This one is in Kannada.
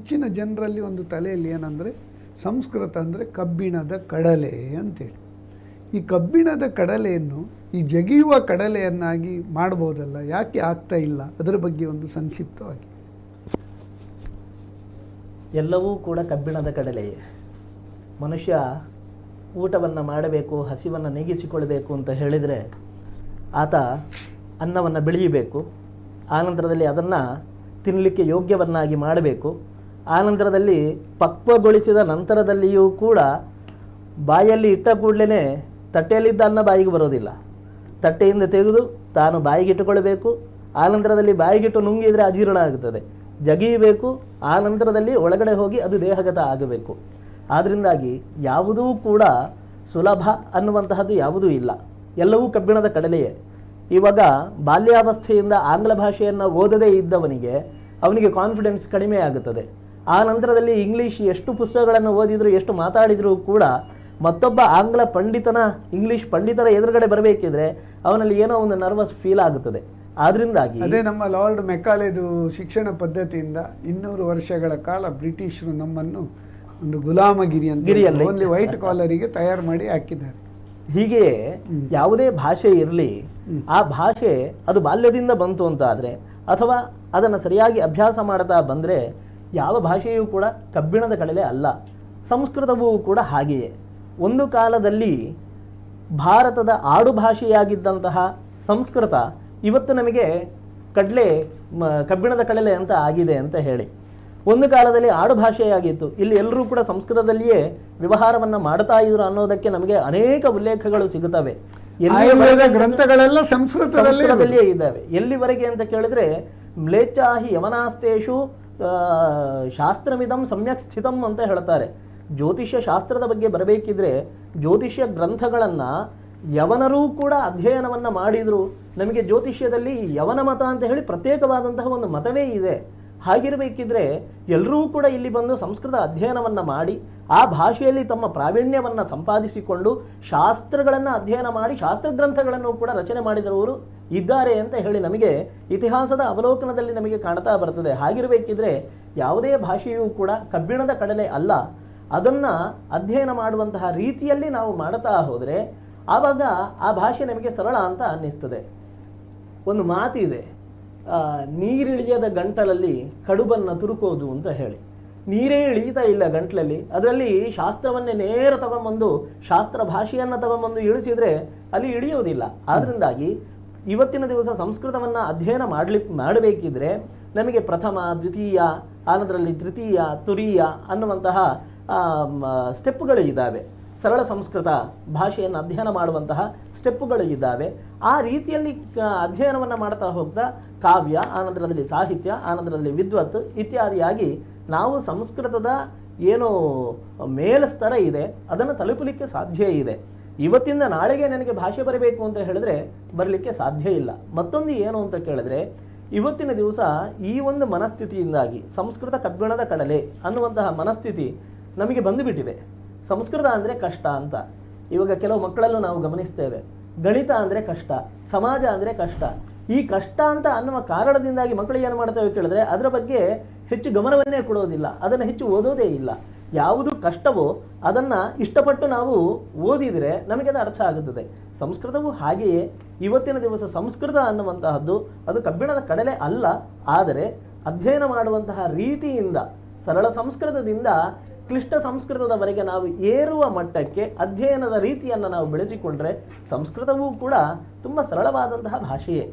ಹೆಚ್ಚಿನ ಜನರಲ್ಲಿ ಒಂದು ತಲೆಯಲ್ಲಿ ಏನಂದರೆ ಸಂಸ್ಕೃತ ಅಂದರೆ ಕಬ್ಬಿಣದ ಕಡಲೆ ಅಂತೇಳಿ. ಈ ಕಬ್ಬಿಣದ ಕಡಲೆಯನ್ನು ಈ ಜಗಿಯುವ ಕಡಲೆಯನ್ನಾಗಿ ಮಾಡ್ಬೋದಲ್ಲ, ಯಾಕೆ ಆಗ್ತಾ ಇಲ್ಲ? ಅದರ ಬಗ್ಗೆ ಒಂದು ಸಂಕ್ಷಿಪ್ತವಾಗಿ. ಎಲ್ಲವೂ ಕೂಡ ಕಬ್ಬಿಣದ ಕಡಲೆಯೇ. ಮನುಷ್ಯ ಊಟವನ್ನು ಮಾಡಬೇಕು, ಹಸಿವನ್ನು ನೀಗಿಸಿಕೊಳ್ಬೇಕು ಅಂತ ಹೇಳಿದರೆ ಆತ ಅನ್ನವನ್ನು ಬೆಳೆಯಬೇಕು, ಆನಂತರದಲ್ಲಿ ಅದನ್ನು ತಿನ್ನಲಿಕ್ಕೆ ಯೋಗ್ಯವನ್ನಾಗಿ ಮಾಡಬೇಕು, ಆನಂತರದಲ್ಲಿ ಪಕ್ವಗೊಳಿಸಿದ ನಂತರದಲ್ಲಿಯೂ ಕೂಡ ಬಾಯಲ್ಲಿ ಇಟ್ಟ ಕೂಡಲೇ ತಟ್ಟೆಯಲ್ಲಿದ್ದ ಅನ್ನ ಬಾಯಿಗೆ ಬರೋದಿಲ್ಲ, ತಟ್ಟೆಯಿಂದ ತೆಗೆದು ತಾನು ಬಾಯಿಗಿಟ್ಟುಕೊಳ್ಬೇಕು, ಆನಂತರದಲ್ಲಿ ಬಾಯಿಗಿಟ್ಟು ನುಂಗಿದರೆ ಅಜೀರ್ಣ ಆಗುತ್ತದೆ, ಜಗಿಯಬೇಕು, ಆ ನಂತರದಲ್ಲಿ ಒಳಗಡೆ ಹೋಗಿ ಅದು ದೇಹಗತ ಆಗಬೇಕು. ಆದ್ದರಿಂದಾಗಿ ಯಾವುದೂ ಕೂಡ ಸುಲಭ ಅನ್ನುವಂತಹದ್ದು ಯಾವುದೂ ಇಲ್ಲ, ಎಲ್ಲವೂ ಕಬ್ಬಿಣದ ಕಡಲೆಯೇ. ಇವಾಗ ಬಾಲ್ಯಾವಸ್ಥೆಯಿಂದ ಆಂಗ್ಲ ಭಾಷೆಯನ್ನು ಓದದೇ ಇದ್ದವನಿಗೆ ಅವನಿಗೆ ಕಾನ್ಫಿಡೆನ್ಸ್ ಕಡಿಮೆ ಆಗುತ್ತದೆ. ಆ ನಂತರದಲ್ಲಿ ಇಂಗ್ಲೀಷ್ ಎಷ್ಟು ಪುಸ್ತಕಗಳನ್ನು ಓದಿದ್ರು, ಎಷ್ಟು ಮಾತಾಡಿದರೂ ಕೂಡ ಮತ್ತೊಬ್ಬ ಆಂಗ್ಲ ಪಂಡಿತನ, ಇಂಗ್ಲೀಷ್ ಪಂಡಿತರ ಎದುರುಗಡೆ ಬರಬೇಕಿದ್ರೆ ಅವನಲ್ಲಿ ಏನೋ ಒಂದು ನರ್ವಸ್ ಫೀಲ್ ಆಗುತ್ತದೆ. ಆದ್ರಿಂದಾಗಿ ಅದೇ ನಮ್ಮ ಲಾರ್ಡ್ ಮೆಕಾಲೆದು ಶಿಕ್ಷಣ ಪದ್ಧತಿಯಿಂದ 200 ವರ್ಷಗಳ ಕಾಲ ಬ್ರಿಟಿಷರು ನಮ್ಮನ್ನು ಒಂದು ಗುಲಾಮಗಿರಿ ಅಂತ ಓನ್ಲಿ ವೈಟ್ ಕಾಲರಿಗೆ ತಯಾರು ಮಾಡಿ ಹಾಕಿದ್ದಾರೆ. ಹೀಗೆಯೇ ಯಾವುದೇ ಭಾಷೆ ಇರಲಿ, ಆ ಭಾಷೆ ಅದು ಬಾಲ್ಯದಿಂದ ಬಂತು ಅಂತ ಆದರೆ, ಅಥವಾ ಅದನ್ನು ಸರಿಯಾಗಿ ಅಭ್ಯಾಸ ಮಾಡ್ತಾ ಬಂದರೆ ಯಾವ ಭಾಷೆಯೂ ಕೂಡ ಕಬ್ಬಿಣದ ಕಡಲೆ ಅಲ್ಲ. ಸಂಸ್ಕೃತವೂ ಕೂಡ ಹಾಗೆಯೇ. ಒಂದು ಕಾಲದಲ್ಲಿ ಭಾರತದ ಆಡು ಭಾಷೆಯಾಗಿದ್ದಂತಹ ಸಂಸ್ಕೃತ ಇವತ್ತು ನಮಗೆ ಕಬ್ಬಿಣದ ಕಡಲೆ ಅಂತ ಆಗಿದೆ ಅಂತ ಹೇಳಿ. ಒಂದು ಕಾಲದಲ್ಲಿ ಆಡು ಭಾಷೆಯಾಗಿತ್ತು, ಇಲ್ಲಿ ಎಲ್ಲರೂ ಕೂಡ ಸಂಸ್ಕೃತದಲ್ಲಿಯೇ ವ್ಯವಹಾರವನ್ನು ಮಾಡ್ತಾ ಇದ್ರು ಅನ್ನೋದಕ್ಕೆ ನಮಗೆ ಅನೇಕ ಉಲ್ಲೇಖಗಳು ಸಿಗುತ್ತವೆ. ಗ್ರಂಥಗಳೆಲ್ಲ ಸಂಸ್ಕೃತದಲ್ಲಿಯೇ ಇದ್ದಾವೆ. ಎಲ್ಲಿವರೆಗೆ ಅಂತ ಕೇಳಿದ್ರೆ, ಮ್ಲೇಚ್ಛಾಹಿ ಯವನಾಸ್ತೇಷು ಶಾಸ್ತ್ರಮಿದಂ ಸಮ್ಯಕ್ ಸ್ಥಿತಂ ಅಂತ ಹೇಳ್ತಾರೆ. ಜ್ಯೋತಿಷ್ಯ ಶಾಸ್ತ್ರದ ಬಗ್ಗೆ ಬರಬೇಕಿದ್ರೆ ಜ್ಯೋತಿಷ್ಯ ಗ್ರಂಥಗಳನ್ನು ಯವನರೂ ಕೂಡ ಅಧ್ಯಯನವನ್ನು ಮಾಡಿದ್ರು. ನಮಗೆ ಜ್ಯೋತಿಷ್ಯದಲ್ಲಿ ಯವನ ಮತ ಅಂತ ಹೇಳಿ ಪ್ರತ್ಯೇಕವಾದಂತಹ ಒಂದು ಮತವೇ ಇದೆ. ಹಾಗಿರಬೇಕಿದ್ರೆ ಎಲ್ಲರೂ ಕೂಡ ಇಲ್ಲಿ ಬಂದು ಸಂಸ್ಕೃತ ಅಧ್ಯಯನವನ್ನು ಮಾಡಿ ಆ ಭಾಷೆಯಲ್ಲಿ ತಮ್ಮ ಪ್ರಾವೀಣ್ಯವನ್ನು ಸಂಪಾದಿಸಿಕೊಂಡು ಶಾಸ್ತ್ರಗಳನ್ನು ಅಧ್ಯಯನ ಮಾಡಿ ಶಾಸ್ತ್ರ ಗ್ರಂಥಗಳನ್ನು ಕೂಡ ರಚನೆ ಮಾಡಿದವರು ಇದ್ದಾರೆ ಅಂತ ಹೇಳಿ ನಮಗೆ ಇತಿಹಾಸದ ಅವಲೋಕನದಲ್ಲಿ ನಮಗೆ ಕಾಣ್ತಾ ಬರ್ತದೆ. ಹಾಗಿರಬೇಕಿದ್ರೆ ಯಾವುದೇ ಭಾಷೆಯೂ ಕೂಡ ಕಬ್ಬಿಣದ ಕಡಲೆ ಅಲ್ಲ. ಅದನ್ನು ಅಧ್ಯಯನ ಮಾಡುವಂತಹ ರೀತಿಯಲ್ಲಿ ನಾವು ಮಾಡ್ತಾ ಹೋದರೆ ಆವಾಗ ಆ ಭಾಷೆ ನಮಗೆ ಸರಳ ಅಂತ ಅನ್ನಿಸ್ತದೆ. ಒಂದು ಮಾತಿದೆ, ನೀರಿಳಿಯದ ಗಂಟಲಲ್ಲಿ ಕಡುಬನ್ನು ತುರುಕೋದು ಅಂತ ಹೇಳಿ. ನೀರೇ ಇಳಿತಾ ಇಲ್ಲ ಗಂಟಲಲ್ಲಿ, ಅದರಲ್ಲಿ ಶಾಸ್ತ್ರವನ್ನೇ ನೇರ ತಗೊಂಬಂದು ಶಾಸ್ತ್ರ ಭಾಷೆಯನ್ನು ತಗೊಂಬಂದು ಇಳಿಸಿದ್ರೆ ಅಲ್ಲಿ ಇಳಿಯೋದಿಲ್ಲ. ಆದ್ರಿಂದಾಗಿ ಇವತ್ತಿನ ದಿವಸ ಸಂಸ್ಕೃತವನ್ನು ಅಧ್ಯಯನ ಮಾಡಬೇಕಿದ್ರೆ ನಮಗೆ ಪ್ರಥಮ, ದ್ವಿತೀಯ, ಆನಂತರದಲ್ಲಿ ತೃತೀಯ, ತುರೀಯ ಅನ್ನುವಂತಹ ಸ್ಟೆಪ್ಗಳು ಇದ್ದಾವೆ. ಸರಳ ಸಂಸ್ಕೃತ ಭಾಷೆಯನ್ನು ಅಧ್ಯಯನ ಮಾಡುವಂತಹ ಸ್ಟೆಪ್ಪುಗಳು ಇದ್ದಾವೆ. ಆ ರೀತಿಯಲ್ಲಿ ಅಧ್ಯಯನವನ್ನು ಮಾಡ್ತಾ ಹೋಗ್ತಾ ಕಾವ್ಯ, ಆನಂತರದಲ್ಲಿ ಸಾಹಿತ್ಯ, ಆನಂತರದಲ್ಲಿ ವಿದ್ವತ್ ಇತ್ಯಾದಿಯಾಗಿ ನಾವು ಸಂಸ್ಕೃತದ ಏನು ಮೇಲ್ಸ್ತರ ಇದೆ ಅದನ್ನು ತಲುಪಲಿಕ್ಕೆ ಸಾಧ್ಯ ಇದೆ. ಇವತ್ತಿಂದ ನಾಳೆಗೆ ನನಗೆ ಭಾಷೆ ಬರಬೇಕು ಅಂತ ಹೇಳಿದ್ರೆ ಬರಲಿಕ್ಕೆ ಸಾಧ್ಯ ಇಲ್ಲ. ಮತ್ತೊಂದು ಏನು ಅಂತ ಕೇಳಿದ್ರೆ, ಇವತ್ತಿನ ದಿವಸ ಈ ಒಂದು ಮನಸ್ಥಿತಿಯಿಂದಾಗಿ ಸಂಸ್ಕೃತ ಕಬ್ಬಿಣದ ಕಡಲೆ ಅನ್ನುವಂತಹ ಮನಸ್ಥಿತಿ ನಮಗೆ ಬಂದುಬಿಟ್ಟಿದೆ. ಸಂಸ್ಕೃತ ಅಂದರೆ ಕಷ್ಟ ಅಂತ. ಇವಾಗ ಕೆಲವು ಮಕ್ಕಳಲ್ಲೂ ನಾವು ಗಮನಿಸ್ತೇವೆ, ಗಣಿತ ಅಂದರೆ ಕಷ್ಟ, ಸಮಾಜ ಅಂದರೆ ಕಷ್ಟ. ಈ ಕಷ್ಟ ಅಂತ ಅನ್ನುವ ಕಾರಣದಿಂದಾಗಿ ಮಕ್ಕಳು ಏನು ಮಾಡ್ತೇವೆ ಕೇಳಿದ್ರೆ ಅದರ ಬಗ್ಗೆ ಹೆಚ್ಚು ಗಮನವನ್ನೇ ಕೊಡೋದಿಲ್ಲ, ಅದನ್ನು ಹೆಚ್ಚು ಓದೋದೇ ಇಲ್ಲ. ಯಾವುದು ಕಷ್ಟವೋ ಅದನ್ನು ಇಷ್ಟಪಟ್ಟು ನಾವು ಓದಿದರೆ ನಮಗೆ ಅದು ಅರ್ಥ ಆಗುತ್ತದೆ. ಸಂಸ್ಕೃತವು ಹಾಗೆಯೇ. ಇವತ್ತಿನ ದಿವಸ ಸಂಸ್ಕೃತ ಅನ್ನುವಂತಹದ್ದು ಅದು ಕಬ್ಬಿಣದ ಕಡಲೆ ಅಲ್ಲ. ಆದರೆ ಅಧ್ಯಯನ ಮಾಡುವಂತಹ ರೀತಿಯಿಂದ, ಸರಳ ಸಂಸ್ಕೃತದಿಂದ ಕ್ಲಿಷ್ಟ ಸಂಸ್ಕೃತದವರೆಗೆ ನಾವು ಏರುವ ಮಟ್ಟಕ್ಕೆ ಅಧ್ಯಯನದ ರೀತಿಯನ್ನು ನಾವು ಬೆಳೆಸಿಕೊಂಡ್ರೆ ಸಂಸ್ಕೃತವೂ ಕೂಡ ತುಂಬ ಸರಳವಾದಂತಹ ಭಾಷೆಯೇ.